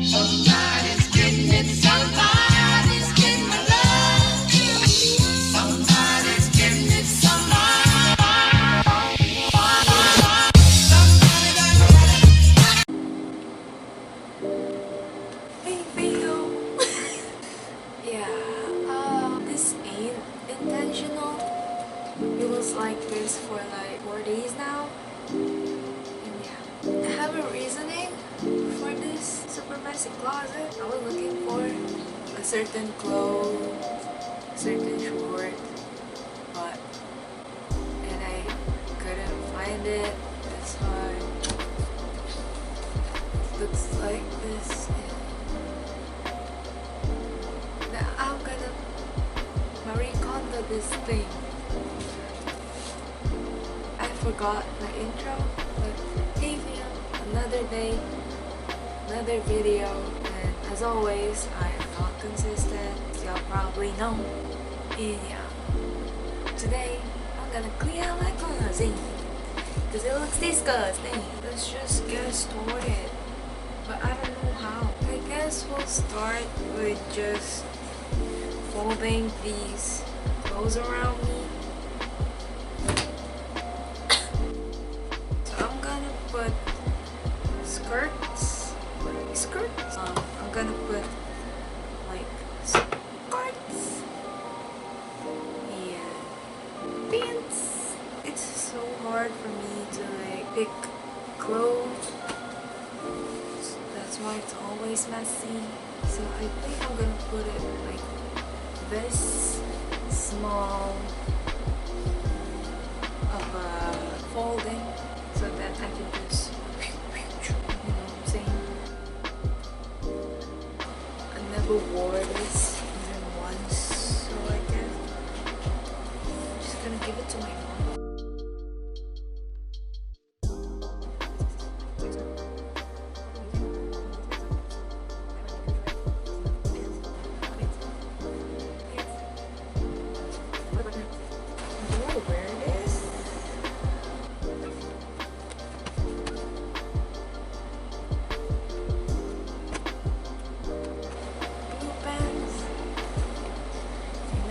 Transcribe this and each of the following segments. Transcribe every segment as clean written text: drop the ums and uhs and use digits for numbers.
Somebody's getting it, somebody's getting my love. Somebody's getting it, Hey Theo. Yeah, this ain't intentional. It was like this for like 4 days now. And yeah, I have a reasoning for this super messy closet. I was looking for a certain clothes, a certain short, but and I couldn't find it. That's why it looks like this. Now I'm gonna Marie Kondo this thing. I forgot my intro, but hey Theo, another day, another video, and as always, I am not consistent, as y'all probably know. And yeah, today I'm gonna clean out my closet because it looks disgusting. Let's just get started, but I don't know how. I guess we'll start with just folding these clothes around me. So I'm gonna put skirts. I'm gonna put like skirts and pants. It's so hard for me to like pick clothes. That's why it's always messy. So I think I'm gonna put it like this small of a folding so that I can just, you know what I'm saying? I never wore this even once, so I guess I'm just gonna give it to my mom.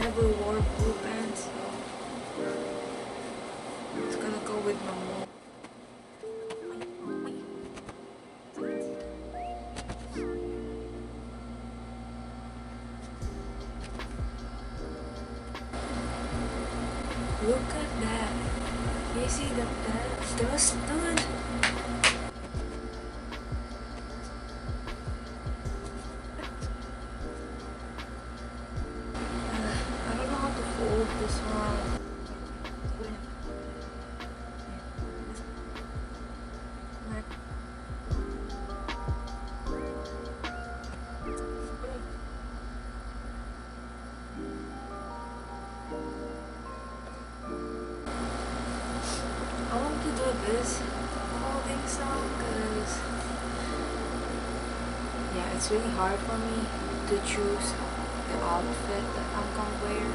Never wore blue pants, so it's gonna go with my mom. Look at that. You see the pants? They were stood. This one. I want to do this holding song because yeah, it's really hard for me to choose the outfit that I'm gonna wear.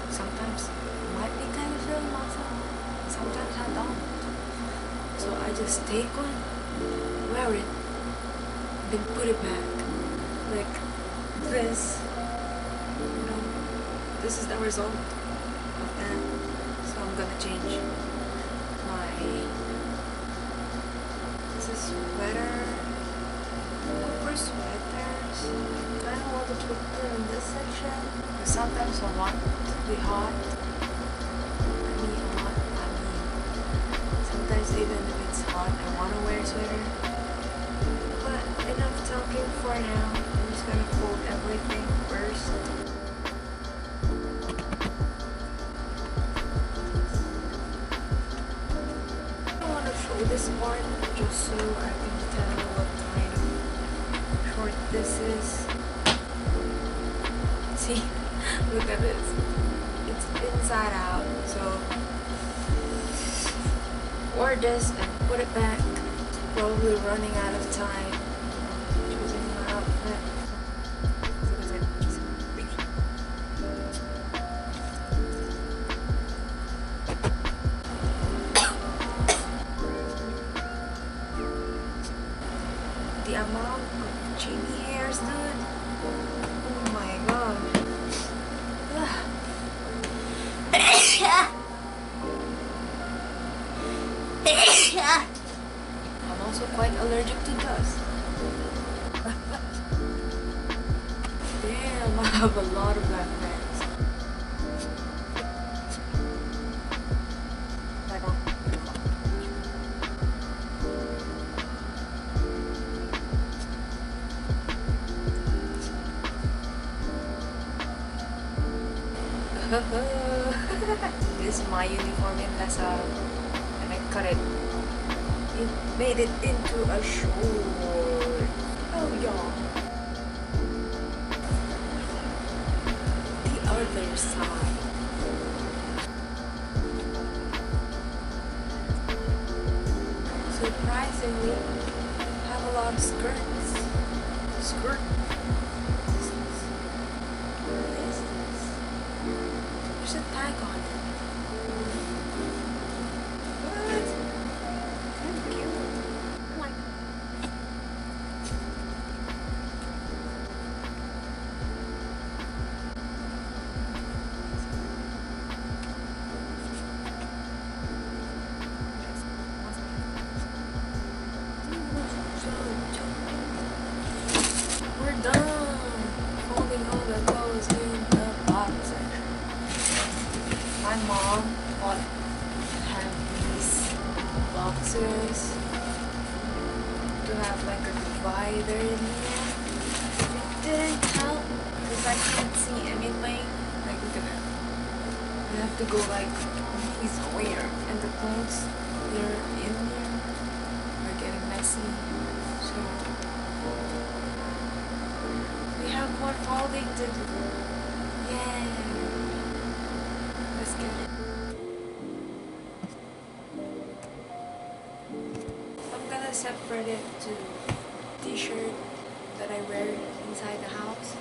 Sometimes I might be kind of feeling myself, sometimes I don't. So I just take one, wear it, then put it back. Like this. You know, this is the result of that. So I'm gonna change my, this is sweater. For sweaters, I don't want to put them in this section. But sometimes I want to be hot. Sometimes even if it's hot, I want to wear a sweater. But enough talking for now. I'm just gonna fold everything first. I want to show this part just so I can tell what kind of short this is. See, look at this. It's inside out, so wear this and put it back. Probably running out of time choosing my outfit. The amount I'm also quite allergic to dust. Damn, I have a lot of black bags. This is my uniform in Lessa, and I cut it. It made it into a short. Oh yeah. The other side. Surprisingly, I have a lot of skirts. Skirt. What is this? There's a tag on it. What? Thank you. We're done folding all the clothes in the bottom section. My mom bought have these boxes to have like a divider in here. It didn't help because I can't see anything. Like look at that. You have to go like he's where, and the clothes they're in here are getting messy. So we have more folding to do. Yay! Let's get it. I'm gonna separate it to t-shirt that I wear inside the house,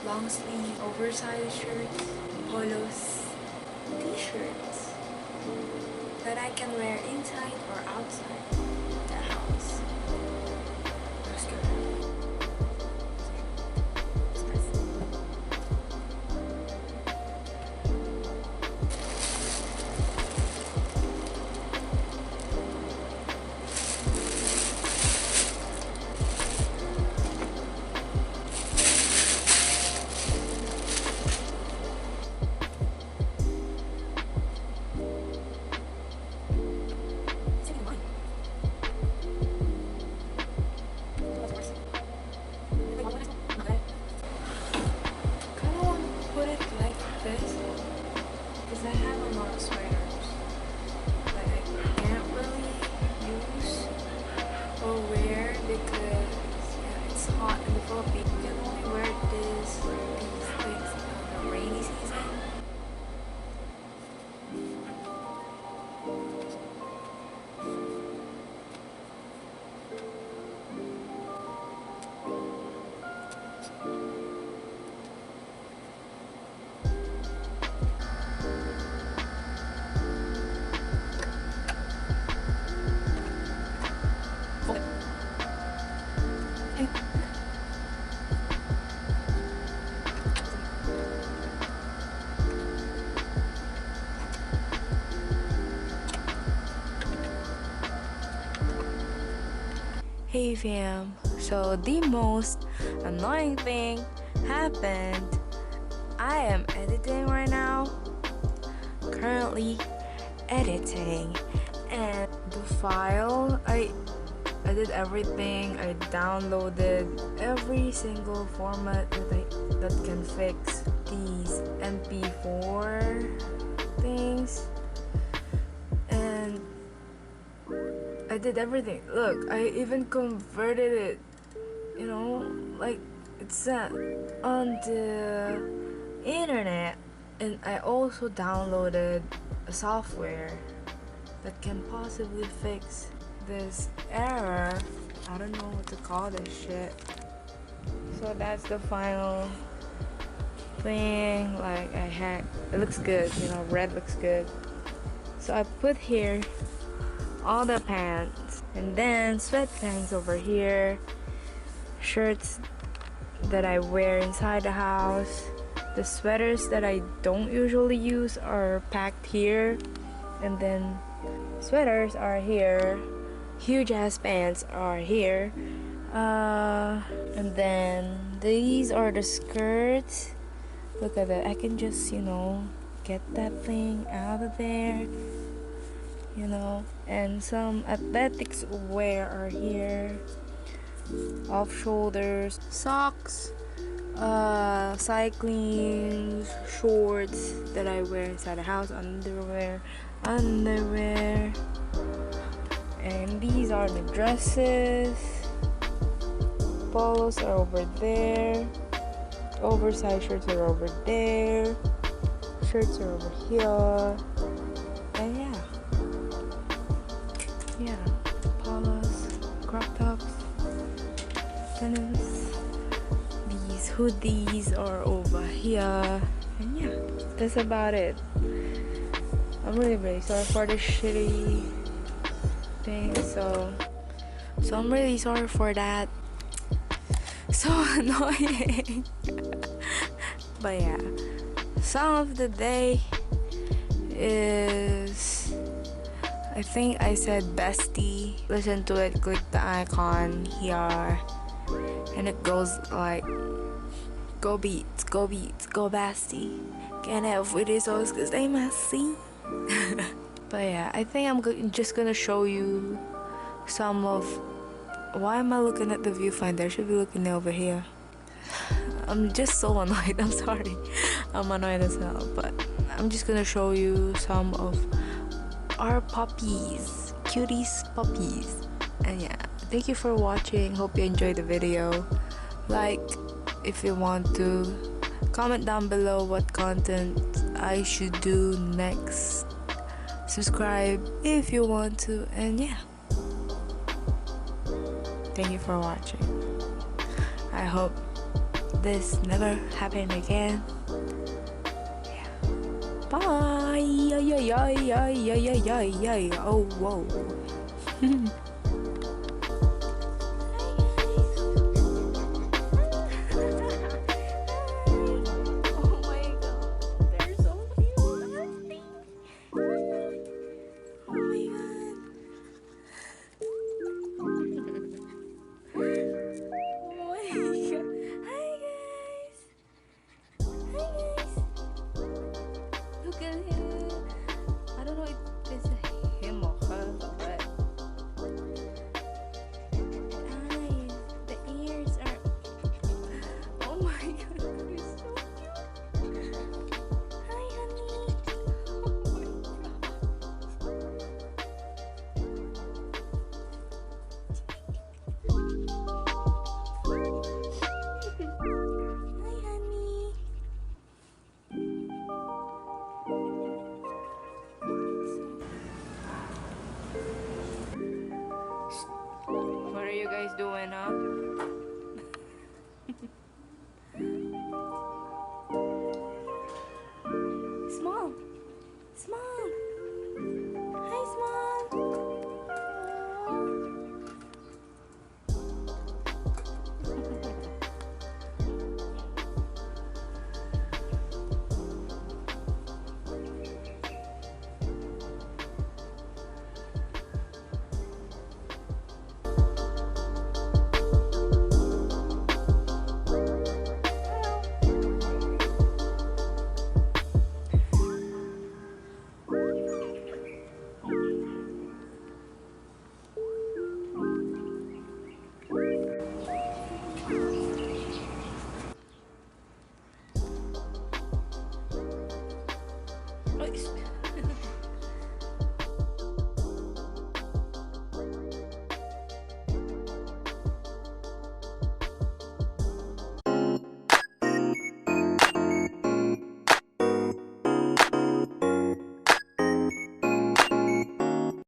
long sleeve oversized shirts, polos, t-shirts that I can wear inside or outside the house. Let's go. I have a lot of sweaters that I can't really use or wear because it's hot in the Philippines. You can only wear these things in the rainy season. Hey fam, so the most annoying thing happened. I am editing right now, currently editing, and the file, I did everything. I downloaded every single format that can fix these MP4 things, and I did everything. Look, I even converted it, you know, like it's on the internet. And I also downloaded a software that can possibly fix this error. I don't know what to call this shit. So that's the final thing. Like I had, it looks good, you know, red looks good. So I put here all the pants, and then sweatpants over here, shirts that I wear inside the house. The sweaters that I don't usually use are packed here, And then sweaters are here. Huge ass pants are here. And then these are the skirts. Look at that. I can just, get that thing out of there. And some athletics wear are here. Off shoulders, socks, cycling shorts that I wear inside the house, underwear, and these are the dresses. Polos are over there, oversized shirts are over there, shirts are over here, and yeah, polos, crop tops, denims. These hoodies are over here, and yeah, that's about it. I'm really sorry for the shitty thing, so I'm really sorry for that. So annoying. But yeah, song of the day is, I think I said BESTIE. Listen to it, click the icon here, and it goes like, go beats, go BESTIE. Can't have with these songs cause they messy. But yeah, I think I'm just gonna show you some of, why am I looking at the viewfinder? I should be looking over here. I'm just so annoyed. I'm sorry. I'm annoyed as hell. But I'm just gonna show you some of our puppies. Cuties puppies. And yeah, thank you for watching. Hope you enjoyed the video. Like if you want to. Comment down below what content I should do next. Subscribe if you want to. And yeah. Thank you for watching. I hope this never happened again. Yeah. Bye. Oh, whoa. Look at him. I don't know if it's him or her, but eyes, the ears are. Oh my god, you're so cute. Hi, honey. Oh my god. Hi, honey. What are you guys doing, huh?